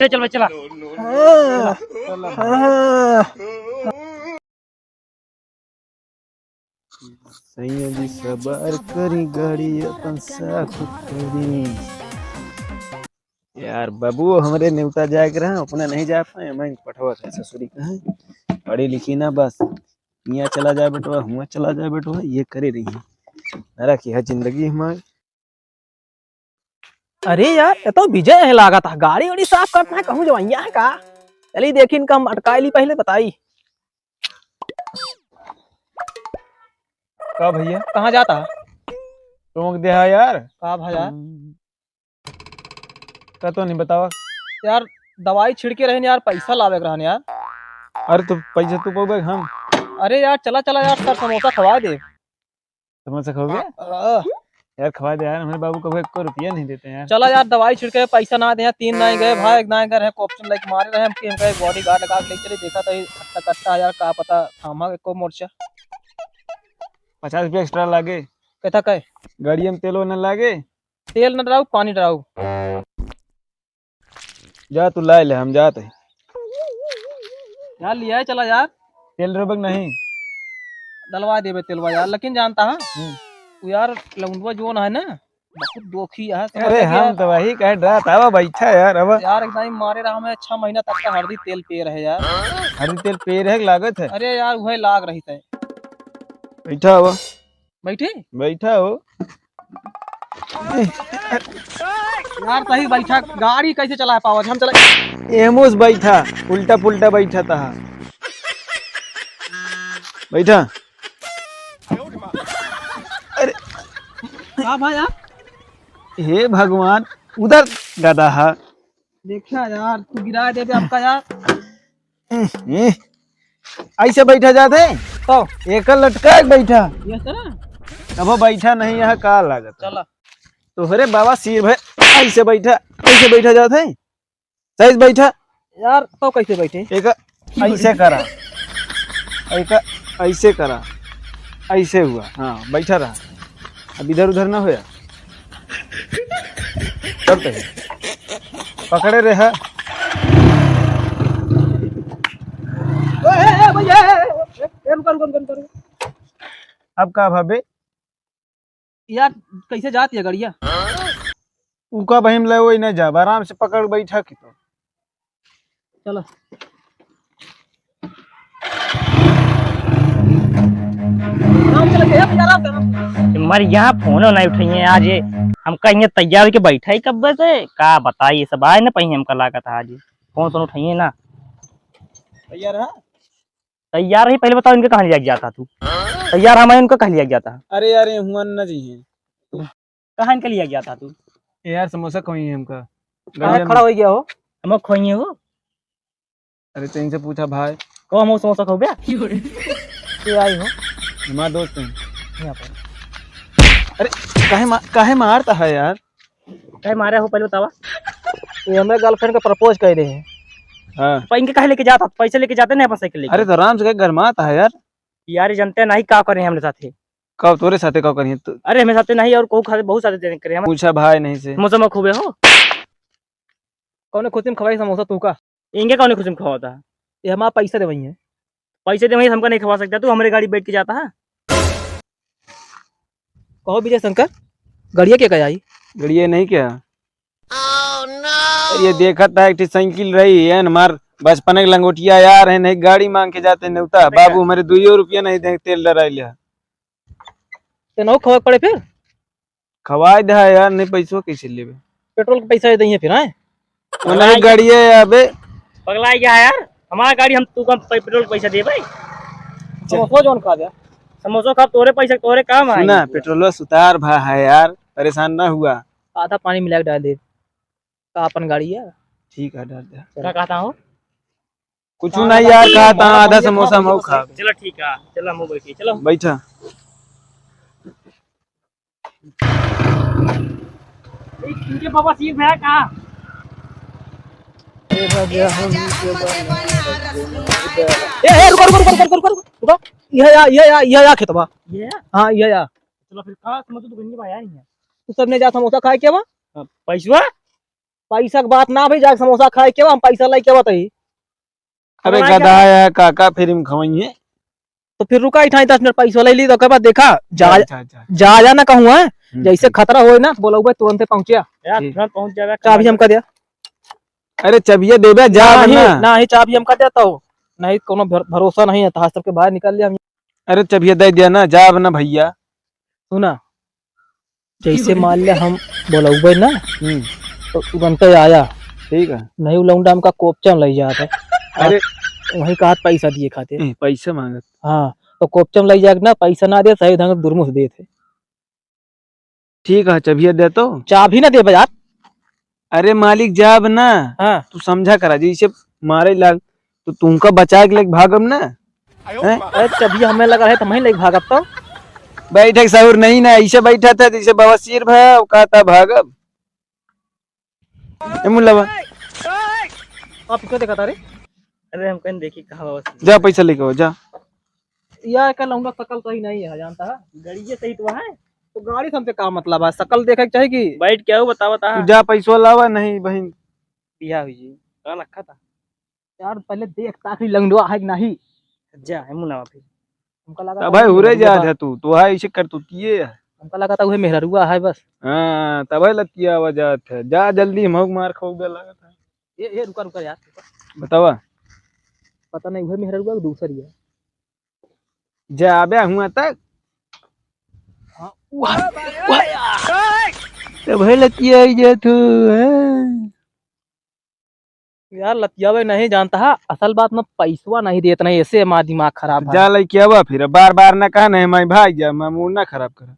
चल भाई चला। सैया जी सबर करी गाड़ी अपन साफ करी। यार बाबू हमरे नेवता जाए के रहा अपना नहीं जा पाए मैं पठवा था ससुरी कहा पढ़ी लिखी ना बस यहाँ चला जाए बेटवा हुआ चला जाए बेटवा ये करे रही है अरे की है जिंदगी हमारी। अरे यार ये तो विजय है लागा था गाड़ी वाड़ी साफ करना है कहूँ जवाइया है का। चली देखी इनका हम अटकाई ली पहले बताई का भैया कहाँ जाता टोंक दे हा यार का भैया का तो नहीं बतावा यार दवाई छिड़के रहे यार पैसा लावे रहन यार। अरे तो पैसा तू पाओगे हम अरे यार चला चला यार सर समोसा खवा दे समोसा खाओगे यार खवा दे यार हमारे बाबू कभी 1 रुपया नहीं देते यार। चला यार दवाई छिड़के पैसा ना दे तीन ना गए भाई एक ना गए रहे ऑप्शन लाइक मारे रहे हम कहे बॉडी गार्ड लगा के ले चले देखा तो हट्टा कट्टा यार का पता थामा को मोर्चा 50 रुपया एक्स्ट्रा लागे कहता कहे गाड़ी में तेलो न लागे तेल न डराऊ पानी डराऊ जा तू ला ले हम जाते यार लिया है चला यार तेल रोबक नहीं डलवा देवे तेलवा यार लेकिन जानता है वो यार लौंडवा जो है ना बहुत दोखी है। अरे हम तो वही कह रहा था बैठा यार अब यार एकदम मारे रहा हमें 6 महीना तक का हरदी तेल पे रहे यार। हरी तेल पेड़ है लागत है अरे यार वही लाग रही थे बैठा हो बैठे बैठा हो यार सही बैठा गाड़ी कैसे चला पाओ हम चला एमोस बैठा उल्टा पुल्टा बैठा था बैठा अरे का भाई यार हे भगवान उधर गधा है देखा यार तू गिरा दे आपका यार ऐसे बैठा जाते तो एक लटका के बैठा ये सर कब बैठा नहीं यहाँ का लागत चला तो अरे बाबा सिर भाई ऐसे बैठा जाते सही से बैठा यार तो कैसे बैठे एक ऐसे करा एक ऐसे करा ऐसे हुआ हाँ बैठा रहा अब इधर उधर ना होया तब तक पकड़े रहा अब का भाबे यार कैसे जाती है गाड़िया उका बहिम ले वही न जा आराम से पकड़ बैठा की तो चलो हमारे यहाँ फोन नहीं उठाइए आज ये हमका यहाँ तैयार के बैठा ही कब से का बताइए सब आए ना पहिए हमका लागत था आज फोन सुन उठाइए ना तैयार है तैयार ही पहले बताओ इनके कहाँ लिया जाता तू तैयार हमारे इनका कहाँ लिया जाता अरे यार हुआ न जी कहाँ इनका लिया गया था तू यार समोसा खोई है हमका खड़ा हो गया हो हम खोइए हो अरे तेन से पूछा भाई कहो हम समोसा खो गया तू आई हो हमारा दोस्त है यहाँ पर अरे काहे मारता है यार कहे मारे हो पहले बतावा ये हमें गर्लफ्रेंड का प्रपोज कर रहे हैं हाँ पर इनके कहे लेके जाता पैसे लेके जाते ना अपन साइकिल लेके अरे तो आराम से गरमाता है यार यार जानते नहीं का करें हमने साथे कब तोरे साथे कब करिए तू अरे हमें साथे नहीं और को खाते बहुत सारे देने करे हम पूछा भाई नहीं से समोसा में खूबे हो कौन खुशी में खवाई समोसा तू का इनके कौन खुशी में खवाता है ये हमारा पैसा दे वही है पैसे दे वही हमको नहीं खवा सकता तू हमारी गाड़ी बैठ के जाता है कहो विजय शंकर गाड़िया क्या कह आई गड़िए नहीं क्या ये देखा था एक साइकिल रही है न मार बचपन के लंगोटिया यार है नहीं गाड़ी मांग के जाते नेवता बाबू हमारे 2 रुपया नहीं दे तेल डराई लिया तो नौ खवा पड़े फिर खवाए दे यार नहीं पैसों कैसे लेबे पेट्रोल का पैसा दे फिर आए नहीं गाड़ी है अबे पगला गया है यार हमारा गाड़ी हम तू कम पेट्रोल का पैसा दे भाई समोसा जोन खा दिया समोसा खा तोरे पैसे तोरे काम है सुना पेट्रोल सुतार भा है यार परेशान ना हुआ आधा पानी मिला के डाल दे का अपन गाड़ी है ठीक है डाल दे क्या कहता हूँ कुछ नहीं यार कहा था आधा समोसा हम खा चलो ठीक है चलो हम बैठिए चलो बैठा इनके पापा सीख भैया कहाँ रुको ये खेतवा ये हाँ ये चलो फिर खा समोसा तो गंजी भाई नहीं है तू सबने जा समोसा खाए क्या पैसा पैसा के बात ना भाई, जाके समोसा खाए के हम पैसा लाई के बताई। अरे हमारा गधा है काका, फिर हम खवाइए। तो फिर रुका ही 10 मिनट पैसा ले ली, तो के बाद देखा जा अच्छा अच्छा। जा ना कहूँ है, जैसे ठीक। खतरा हो ना बोला तुरंत पहुंचिया। यार ठीक। तुरंत पहुंच जाएगा। चाबी हमका दिया। अरे चबिया देबे जा नहीं वरना। नहीं, चाबी हमका देता हो, नहीं कोनो भरोसा नहीं है, तो सबके बाहर निकल लिया हम। अरे चबिया दे दिया ना, जा वरना भैया। सुना, जैसे मान लिया हम बोला ना हम्म, तो तुरंत आया, ठीक है। नहीं लौंडा हमका कोपचम लग जाता है। अरे वही कहा पैसा दिए खाते। पैसा मांगत। हाँ, तो कोपचम लग जाएगा ना, पैसा ना दे सही ढंग से दुरमुस दे थे। ठीक है, चबिया दे तो। चाबी ना दे बाजार। अरे मालिक जाब ना, हाँ तू समझा करा जैसे मारे लाग तो तुमका बचा के लेके भागम ना। हैं? अरे चाबी हमें लगा है तो मैं लेके भागब तो। बैठक सहूर नहीं ना, ऐसे बैठा था जैसे बवासीर भाव कहता भागब। ए मुल्लावा, आप क्यों देखा रे? अरे हम कहीं देखी कहा बस जा पैसा लेके आओ जा। यार का लौंडा शकल सही नहीं है, जानता है। गाड़ी सही तो है। तो गाड़ी से हमसे का मतलब है, शकल देखे के चाहिए कि बैठ क्या हो बता बता। तू जा पैसा लावा, नहीं बहन। पिया हुई जी कल रखा था। यार पहले देख ताकि लंगड़वा है कि नहीं। जा है मुना फिर। हमका लगा तब हुरे जा था तू है ऐसे कर तू किए। हमका लगा था वही मेहरुआ है बस। हाँ तब लतिया आवाजात है, जा जल्दी मौक मार खाओ लगा था। ये रुका रुका यार, बतावा। पता नहीं वही मेहरुआ कि दूसरी है। जा आबे हुआ तक हाँ तब लतिया जा तू। यार लतियावे नहीं जानता है, असल बात में पैसवा नहीं देता नहीं, ऐसे हमारा दिमाग खराब है। जा लेके आवा, फिर बार बार ना कहा नहीं मैं भाग जा, मैं मूड ना खराब कर।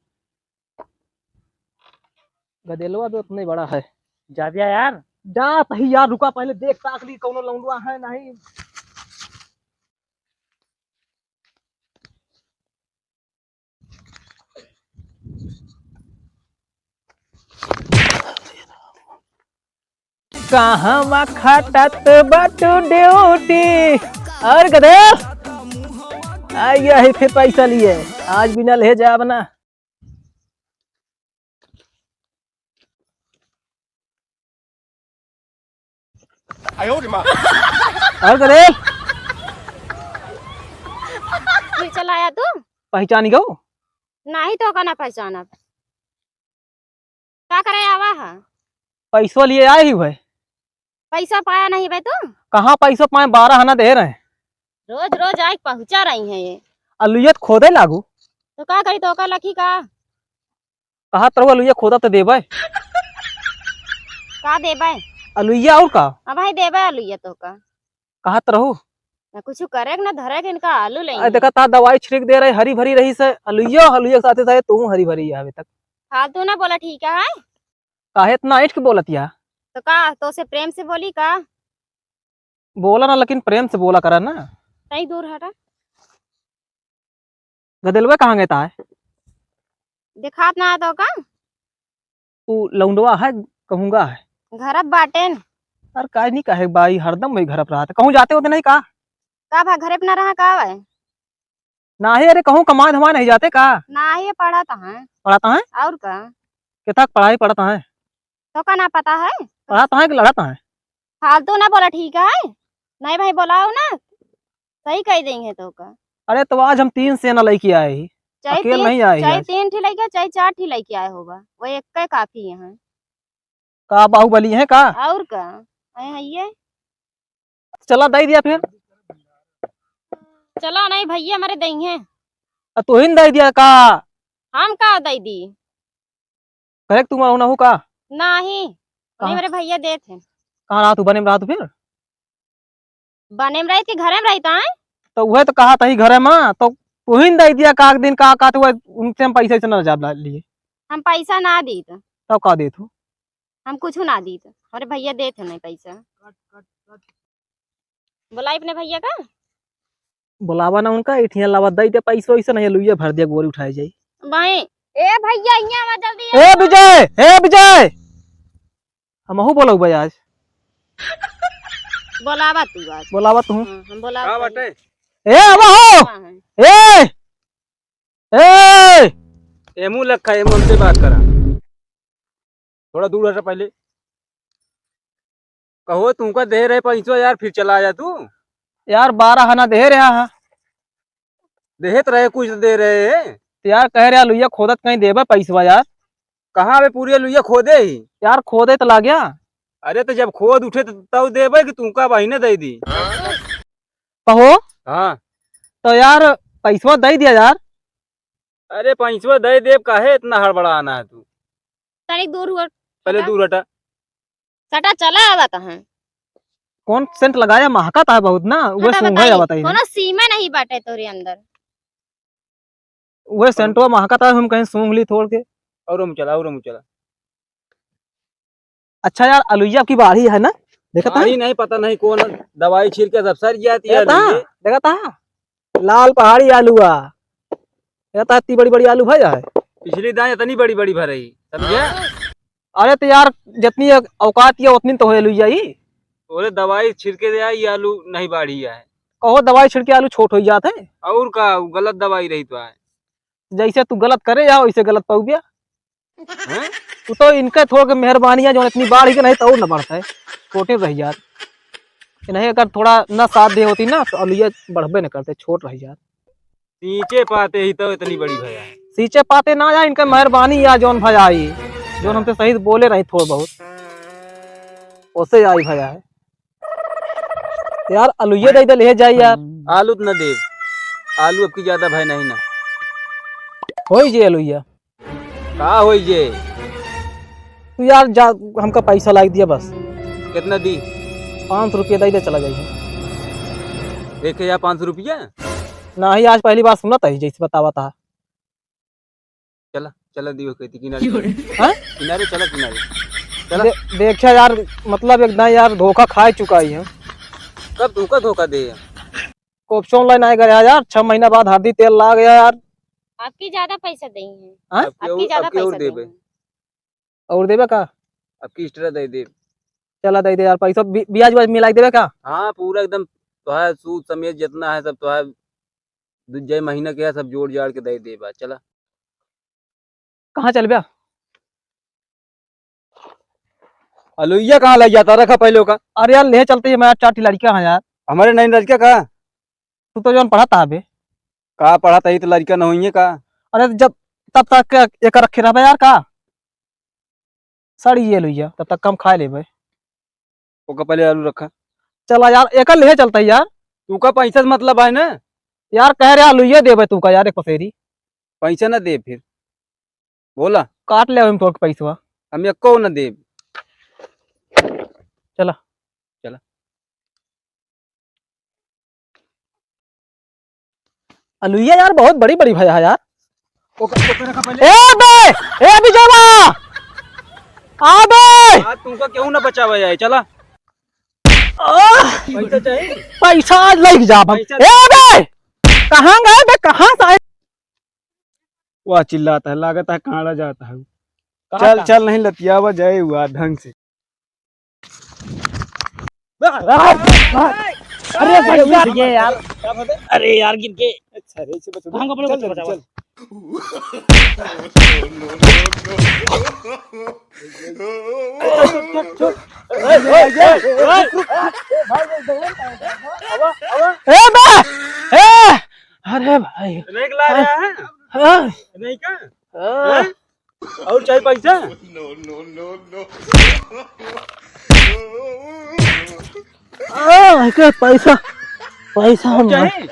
गदेलवा भी उतना ही बड़ा है। जा दिया यार। जा तही यार, रुका पहले देख ताकली कौनो लौंडवा है नहीं। कहाँ खटत बटू ड्यूटी और गधे आइया है, फिर पैसा लिए आज बिना ले जा बना। और गधे फिर चलाया तू पहचानी गो नहीं तो का ना पहचानब। का करे आवा है? पैसो लिए आए ही भाई। पैसा पाया नहीं बे तू? कहाँ पैसो पाए, 12 आना दे रहे हैं। रोज रोज आई पहुंचा रही है ये, अलुयत खोदे लागू। तो का करी तो का लखी का कहा तरह अलुया खोदा तो देबे। का देबे? अलुया और का अब भाई देबे आलू तो का कहा तरह ना कुछ करे ना धरे के इनका आलू ले देखा था दवाई छिड़क दे रहे, हरी भरी रही से अलुया अलुया के साथे साथे तू हरी भरी है अभी तक। फालतू ना बोला ठीक है। काहे इतना ऐठ के बोलत या? तो का तो से प्रेम से बोली का? बोला ना, लेकिन प्रेम से बोला करा ना। नहीं दूर हटा। गदलवा कहाँ गए था? दिखात ना तो का तू लौंडवा है कहूंगा है। घर अब बाटेन अरे काय नहीं कहे बाई, हरदम वही घर पर रहा था, कहूँ जाते होते नहीं का? का भा घरे अपना रहा का है ना ही, अरे कहूँ कमा धमा नहीं जाते का? ना ये पढ़ा तो है पढ़ाता है और का कितना पढ़ाई पढ़ाता है? तो का ना पता है? पढ़ाता है कि लड़ाता है? फालतू ना बोला ठीक है। नहीं भाई बोलाओ ना, सही कह देंगे तो का। अरे तो आज हम 3 सेना लेके आए ही, चाहे अकेले तीन नहीं आए ही चाहे आज। 3 ठी लेके चाहे 4 ठी लेके आए होगा, वो एक का काफी है। का बाहुबली है का? और का है ये। चला दे दिया फिर। चलो नहीं भैया हमारे देंगे, तू ही दे दिया का? हम का दे दी कहे तुम ना हो का? नहीं कहाँ? मेरे भैया दे थे। कहाँ रहा तू? बने में रहा तू फिर? बने में रही थी घरे में रहता है। तो वह तो कहा था ही घर में, तो तू ही दे दिया का दिन का तो उनसे हम पैसे से न जाब लिए। हम पैसा ना दी तो तब का दे तू? हम कुछ ना दी तो अरे भैया दे थे नहीं पैसा। बोला अपने भैया का बुलावा ना उनका, इठिया लावा दे दे पैसा वैसा नहीं लुइया भर दिया गोरी उठाई जाई। भाई ए भैया यहाँ जल्दी ए विजय, ए विजय, हम हूँ बोलो भाई आज। बोलावा तू आज। बोलावा तू। हम बोला बाटे ए आवा हो। ए ए एमू लखा, एमू हमसे बात करा, थोड़ा दूर हटा पहले। कहो तुमका दे रहे 500 यार, फिर चला जा तू। यार 12 आना दे रहा है। देहत रहे कुछ दे रहे है। तो यार कह रहा लुइया खोदत कहीं देबे पैसवा यार। कहाँ पे पूरी लुइया खोदे ही। यार खोदे तो ला गया। अरे तो जब खोद उठे तो तब देबे कि तुमका बहिने दे दी। कहो हाँ तो यार पैसवा दे दिया यार। अरे 500 दे देब, काहे इतना हड़बड़ा आना है तू। तनिक दूर हुआ पहले दूर हटा। सटा चला आवत है। कौन सेंट लगाया, महकता है बहुत ना। वो हटा सूंघा बताई या बताइए कोनो सीमा नहीं बाटे तोरे अंदर। वो सेंटवा महकता है, हम कहीं सूंघ ली थोड़ के। और हम चला, और हम चला। अच्छा यार अलुइया की बाड़ी है ना, देखा था। नहीं नहीं पता नहीं कौन दवाई छील के सब सर जाती है। देखा था लाल पहाड़ी आलूआ। देखा था इतनी बड़ी बड़ी आलू भाई है। पिछली दाएं इतनी बड़ी बड़ी भरई, समझे। अरे तो यार जितनी औकात है उतनी तो हो लुइया ही। और दवाई छिड़के दे आई, आलू नहीं बाढ़ी है। कहो दवाई छिड़के आलू छोट हो जाते हैं। और का गलत दवाई रही तो है। जैसे तू गलत करे या वैसे गलत पाऊ गया। हैं? तू तो इनके थोड़ा के मेहरबानी है जो इतनी बाढ़ के नहीं तो और न बढ़ता है, छोटे रह जात। नहीं अगर थोड़ा न साथ दे होती ना तो अलुइया बढ़बे न करते, छोट रह जात। नीचे पाते ही तो इतनी बड़ी भया है। सींचे पाते ना या इनका मेहरबानी या जौन भजा आई, जो हमसे सही बोले रही थोड़ा बहुत उसे आई भजा है। यार अलुइया दे दे ले जाए यार। आलू तो न दे, आलू अब की ज्यादा भय नहीं ना। हो जे अलुइया का हो जे। तू यार जा, हमका पैसा लाग दिया बस। कितना दी। 500 रुपया दे दे चला जाइए। 1500 रुपया। ना ही आज पहली बार सुना था जैसे बतावा था। चला चला दियो कहती किनारे। हाँ? किनारे चला, किनारे चला। देखा यार मतलब एकदम यार धोखा खा चुका ही है। कब तुमका धोखा दे। कोप्स ऑनलाइन आ गया यार, 6 महीना बाद हरदी तेल ला गया यार। आपकी ज्यादा पैसा देंगे। हाँ? आपकी ज्यादा अब की और पैसा देबे। देंगे। और देवे का। अब की एक्स्ट्रा दे दे। चला दे दे यार पैसा, ब्याज व्याज मिला देवे का। हाँ पूरा एकदम तो है, सूद समेत जितना है सब तो है। जय महीना के है सब जोड़ जाड़ के दे दे बा। चला कहाँ चल बया। अलुइया कहाँ लग जाता, रखा पहले का। अरे यार ले चलते मैं 4 लड़कियां हैं यार। हमारे नहीं लड़का का। तू तो जौन पढ़ाता है। का पढ़ा था तो लड़का न हुई का। अरे जब तब तक एक रखे रहा यार का सड़ी ये लुइया, तब तक कम खा ले भाई। ओका पहले आलू रखा। चला यार एक ले चलता है यार। तू का पैसा से मतलब है ना। यार कह रहा लुइया दे भाई तू का यार एक पसेरी। पैसा न दे फिर बोला। काट ले हम थोड़ा पैसा। हम एको न दे। चला चला लुइया यार बहुत बड़ी बड़ी भैया है यार। ओका रखा पहले। ए बे ए विजयवा आ बे। आज तुमका क्यों न बचावा जाए। चला पैसा चाहिए। पैसा आज लग जा पैसा- ए बे कहाँ गए बे, कहाँ से आए। वह चिल्लाता है, लागत है कांड़ा जाता है। कहाँ चल का? चल नहीं लतियावा जाए हुआ ढंग से। अरे भैया ये यार, अरे यार गिर के। अच्छा रे से बचो। कहाँ का बोलो, चल, बचो, चल, बचो। ए बे ए अरे भाई नहीं ला रहा है। हाँ, नहीं का। हाँ। और चाहिए पैसा। के पैसा पैसा हम चाहिए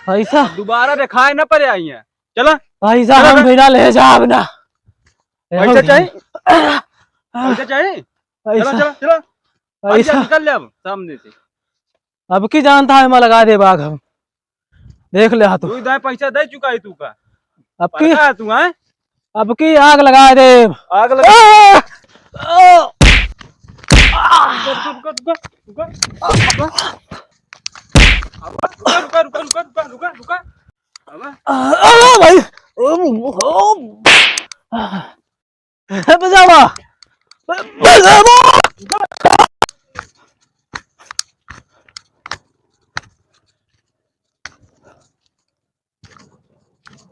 पैसा दोबारा दिखाए न पड़े आई है। चला पैसा हम बिना ले जाब ना। पैसा चाहिए। पैसा चाहिए। चला पैसा चला चला। पैसा निकल ले अब सामने से। अब की जानता है मैं लगा दे बाग हम देख ले तू। तू इधर पैसा दे चुका है तू का। अब की पता है तू है। अब की आग लगा दे। आग लगा। रुका रुका रुका रुका रुका रुका रुका रुका रुका। भाई बजावा बजावा।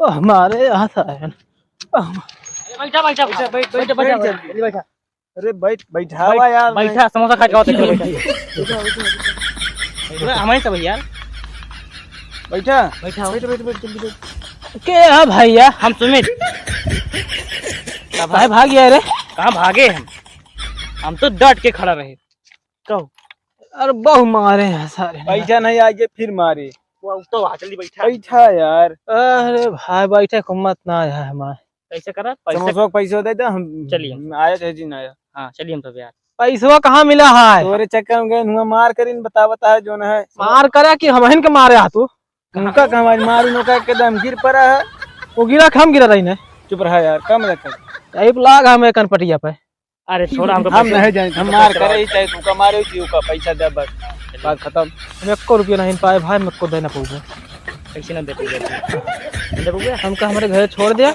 हमारे यहाँ था बैठा बैठा बैठा बैठा बैठा बैठा। अरे बैठावा यार बैठा समोसा खा के आओ देखो बैठा हमारे सब यार बैठा बैठा बैठ बैठ बैठ जल्दी बैठ। के है भैया? हम सुमित भाई भाग गया रे। कहाँ भागे हम तो डट के खड़ा रहे कहो अरे बहु मारे हैं सारे। बैठा नहीं आगे फिर मारे। वो तो वहाँ जल्दी बैठा बैठा यार। अरे भाई बैठे कुम्मत ना आया है हमारे। कैसे करा पैसा समोसा का पैसा दे दे हम चलिए। आया थे जी ना आया। हाँ चलिए हम सब यार पैसवा कहाँ मिला है? तोरे चक्कर में गए हुआ मार करीन बता है जो न है मार करा कि हम के मारे हा तू? उनका कहाँ मारू नौका के दम गिर पड़ा है। वो गिरा के हम गिरा रही ने। चुप रहा यार कम रख यही लाग हमें कनपटिया पे। अरे छोड़ा हमको हम नहीं जाने हम मार करे ही चाहे तू मारे ही का पैसा दे बस बात खत्म। हम 1 रुपया नहीं पाए भाई, मेरे को देना पड़ेगा। पैसे ना दे पाओगे हमका हमारे घर छोड़ दिया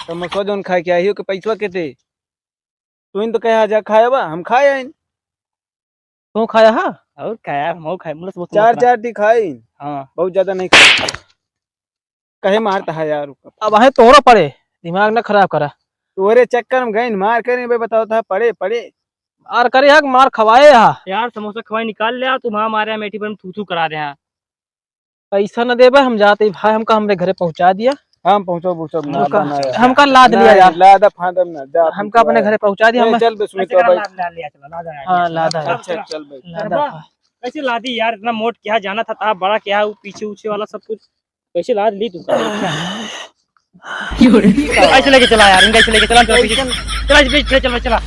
तो मैं सो जोन खा के आई हो के पैसा के थे तू इन तो कहे जा खाया बा हम खाया इन तू खाया हा? और खाया हम खाए मतलब बहुत 4 टी खाई हाँ बहुत ज्यादा नहीं खाई कहे मारता है यार। अब है तोरा पड़े, दिमाग ना खराब करा। तोरे चक्कर में गए मार करे भाई बताओ था पड़े पड़े मार करे हा मार खवाए हा। यार समोसा खवाई निकाल ले तुम वहाँ मारे मेटी पर थू थू करा दे यहाँ पैसा न देबे हम जाते भाई। हमका हमरे घरे पहुंचा दिया। हम पहुंचो हमका लाद लिया यार। लादा फादम ना जा हमका अपने घरे पहुंचा दिया। हम चल बे सुमित भाई हाँ लादा है। अच्छा चल भाई लादा। कैसे लादी यार इतना मोट क्या जाना था आप बड़ा क्या वो पीछे उछे वाला सब कुछ कैसे लाद ली तू ऐसे लेके चला यार इनका ऐसे लेके चला चला चला